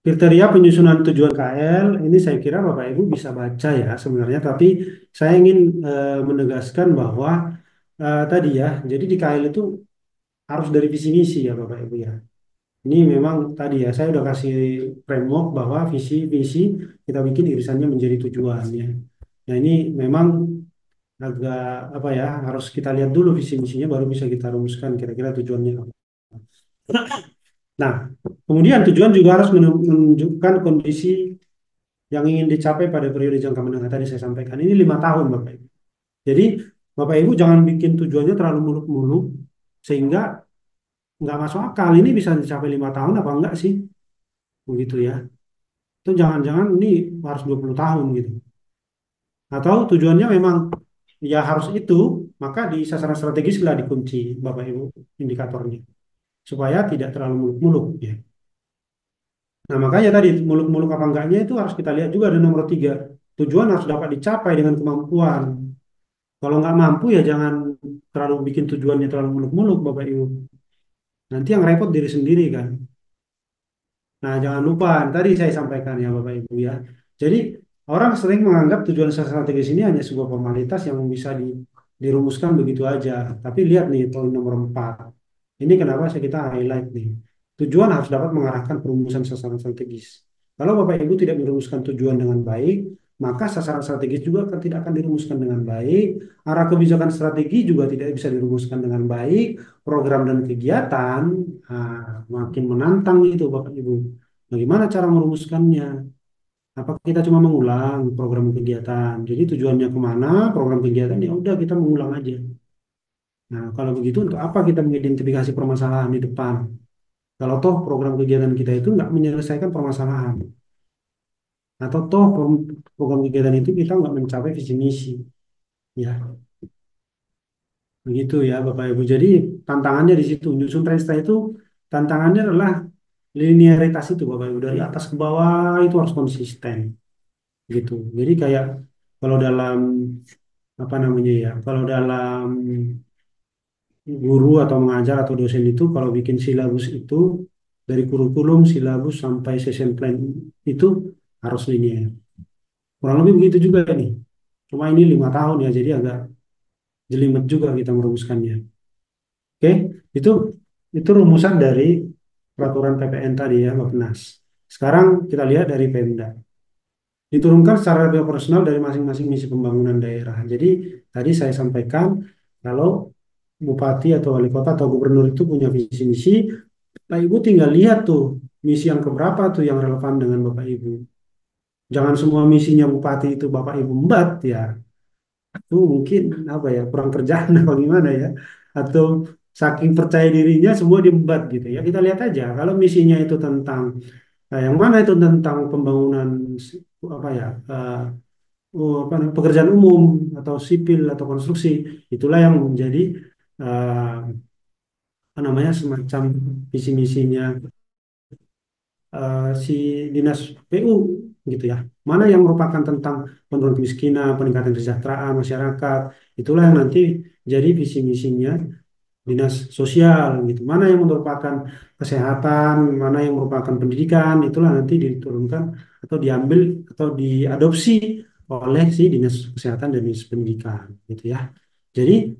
kriteria penyusunan tujuan KL ini saya kira Bapak Ibu bisa baca ya sebenarnya, tapi saya ingin menegaskan bahwa tadi ya, jadi di KL itu harus dari visi misi ya Bapak Ibu ya. Ini memang tadi ya saya udah kasih framework bahwa visi visi kita bikin irisannya menjadi tujuan ya. Nah ini memang agak apa ya, harus kita lihat dulu visi misinya baru bisa kita rumuskan kira-kira tujuannya apa. Nah, kemudian tujuan juga harus menunjukkan kondisi yang ingin dicapai pada periode jangka menengah tadi saya sampaikan. Ini 5 tahun Bapak Ibu. Jadi Bapak Ibu jangan bikin tujuannya terlalu muluk-muluk sehingga nggak masuk akal. Ini bisa dicapai 5 tahun apa enggak sih? Begitu ya. Itu jangan-jangan ini harus 20 tahun gitu. Atau tujuannya memang ya harus itu, maka di sasaran strategis lah dikunci Bapak Ibu indikatornya. Supaya tidak terlalu muluk-muluk ya. Nah makanya tadi muluk-muluk apa enggaknya itu harus kita lihat juga ada nomor 3. Tujuan harus dapat dicapai dengan kemampuan. Kalau nggak mampu ya jangan terlalu bikin tujuannya terlalu muluk-muluk Bapak Ibu. Nanti yang repot diri sendiri kan. Nah jangan lupa tadi saya sampaikan ya Bapak Ibu ya. Jadi orang sering menganggap tujuan strategis ini hanya sebuah formalitas yang bisa dirumuskan begitu aja. Tapi lihat nih poin nomor 4. Ini kenapa saya kita highlight nih. Tujuan harus dapat mengarahkan perumusan sasaran strategis. Kalau Bapak Ibu tidak merumuskan tujuan dengan baik, maka sasaran strategis juga tidak akan dirumuskan dengan baik. Arah kebijakan strategi juga tidak bisa dirumuskan dengan baik. Program dan kegiatan makin menantang itu Bapak Ibu. Bagaimana cara merumuskannya? Apakah kita cuma mengulang program kegiatan? Jadi tujuannya kemana, program kegiatan ya udah kita mengulang aja. Nah, kalau begitu untuk apa kita mengidentifikasi permasalahan di depan? Kalau toh program kegiatan kita itu nggak menyelesaikan permasalahan, atau toh program kegiatan itu kita nggak mencapai visi misi, ya begitu ya Bapak Ibu. Jadi tantangannya di situ. Nyusun Resta itu tantangannya adalah linearitas itu Bapak Ibu, dari atas ke bawah itu harus konsisten gitu. Jadi kayak kalau dalam apa namanya ya, kalau dalam guru atau mengajar atau dosen itu kalau bikin silabus itu dari kurikulum, silabus sampai session plan itu harus linear. Kurang lebih begitu juga nih. Cuma ini 5 tahun ya, jadi agak jelimet juga kita merumuskannya. Oke, itu itu rumusan dari peraturan PPN tadi ya, Bappenas. Sekarang kita lihat dari Pemda. Diturunkan secara proporsional dari masing-masing misi pembangunan daerah. Jadi tadi saya sampaikan kalau bupati atau wali kota atau gubernur itu punya visi misi, Bapak Ibu tinggal lihat tuh misi yang keberapa tuh yang relevan dengan Bapak Ibu. Jangan semua misinya bupati itu Bapak Ibu embat ya. Itu mungkin apa ya, kurang kerjaan apa gimana ya. Atau saking percaya dirinya semua diembat gitu ya. Kita lihat aja kalau misinya itu tentang yang mana itu tentang pembangunan apa ya, apa namanya, pekerjaan umum atau sipil atau konstruksi, itulah yang menjadi apa namanya semacam visi misinya si dinas PU gitu ya. Mana yang merupakan tentang penurunan kemiskinan, peningkatan kesejahteraan masyarakat, itulah yang nanti jadi visi misinya dinas sosial gitu. Mana yang merupakan kesehatan, mana yang merupakan pendidikan, itulah nanti diturunkan atau diambil atau diadopsi oleh si dinas kesehatan dan dinas pendidikan gitu ya. Jadi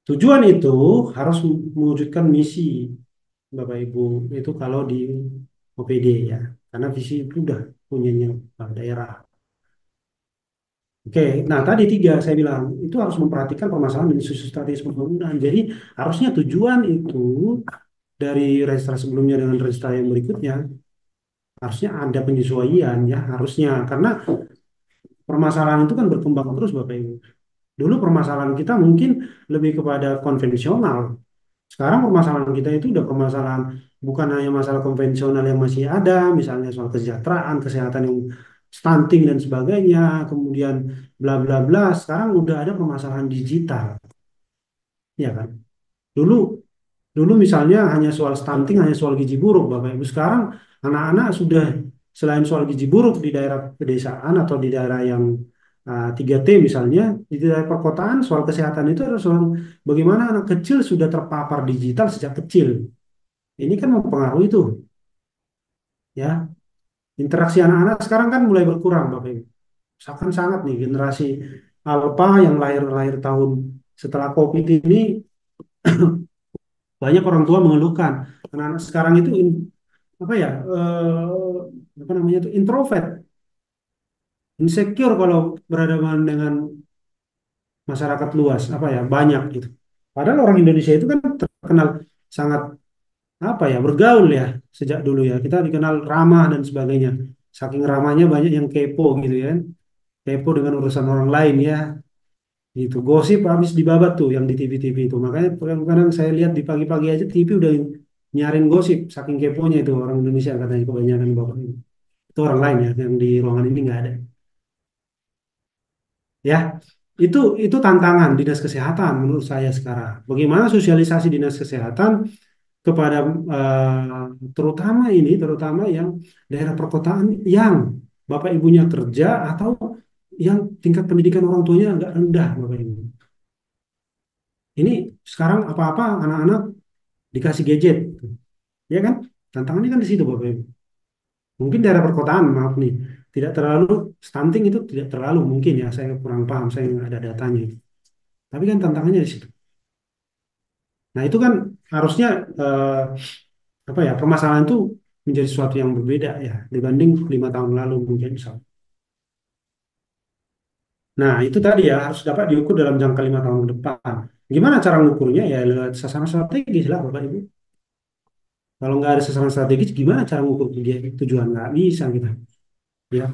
tujuan itu harus mewujudkan misi Bapak Ibu, itu kalau di OPD ya, karena visi itu udah punyanya kepala daerah. Oke, nah tadi 3 saya bilang itu harus memperhatikan permasalahan dan isu strategis pembangunan. Jadi harusnya tujuan itu dari restra sebelumnya dengan restra yang berikutnya harusnya ada penyesuaian ya, harusnya karena permasalahan itu kan berkembang terus Bapak Ibu. Dulu permasalahan kita mungkin lebih kepada konvensional. Sekarang permasalahan kita itu udah permasalahan bukan hanya masalah konvensional yang masih ada, misalnya soal kesejahteraan, kesehatan yang stunting dan sebagainya, kemudian bla bla bla. Sekarang udah ada permasalahan digital, ya kan? Dulu dulu misalnya hanya soal stunting, hanya soal gizi buruk, Bapak Ibu. Sekarang anak-anak sudah selain soal gizi buruk di daerah pedesaan atau di daerah yang 3T misalnya, di daerah perkotaan soal kesehatan itu adalah soal bagaimana anak kecil sudah terpapar digital sejak kecil. Ini kan mempengaruhi itu, ya. Interaksi anak-anak sekarang kan mulai berkurang, Bapak Ibu. Misalkan sangat nih generasi Alpha yang lahir-lahir tahun setelah COVID ini banyak orang tua mengeluhkan anak-anak sekarang itu apa ya apa namanya itu introvert, insecure kalau berhadapan dengan masyarakat luas apa ya banyak gitu. Padahal orang Indonesia itu kan terkenal sangat apa ya bergaul ya sejak dulu ya kita dikenal ramah dan sebagainya. Saking ramahnya banyak yang kepo gitu ya, kepo dengan urusan orang lain ya. Gitu. Gosip habis dibabat tuh yang di TV-TV itu. Makanya kadang-kadang saya lihat di pagi-pagi aja TV udah nyarin gosip. Saking keponya itu orang Indonesia katanya kebanyakan bapak itu. Itu orang lain ya yang di ruangan ini nggak ada. Ya, itu tantangan dinas kesehatan menurut saya sekarang. Bagaimana sosialisasi dinas kesehatan kepada terutama yang daerah perkotaan yang bapak ibunya kerja atau yang tingkat pendidikan orang tuanya agak rendah bapak ibu. Ini sekarang apa-apa anak-anak dikasih gadget, ya kan? Tantangannya kan di situ, Bapak Ibu. Mungkin daerah perkotaan, maaf nih, tidak terlalu stunting itu tidak terlalu mungkin ya, saya kurang paham, saya nggak ada datanya. Tapi kan tantangannya di situ. Nah itu kan harusnya apa ya permasalahan itu menjadi sesuatu yang berbeda ya dibanding 5 tahun lalu mungkin misalnya. Nah itu tadi ya harus dapat diukur dalam jangka 5 tahun ke depan. Gimana cara mengukurnya ya lewat sasaran strategis lah Bapak Ibu. Kalau nggak ada sasaran strategis, gimana cara mengukur tujuan? Nggak bisa kita. Ya.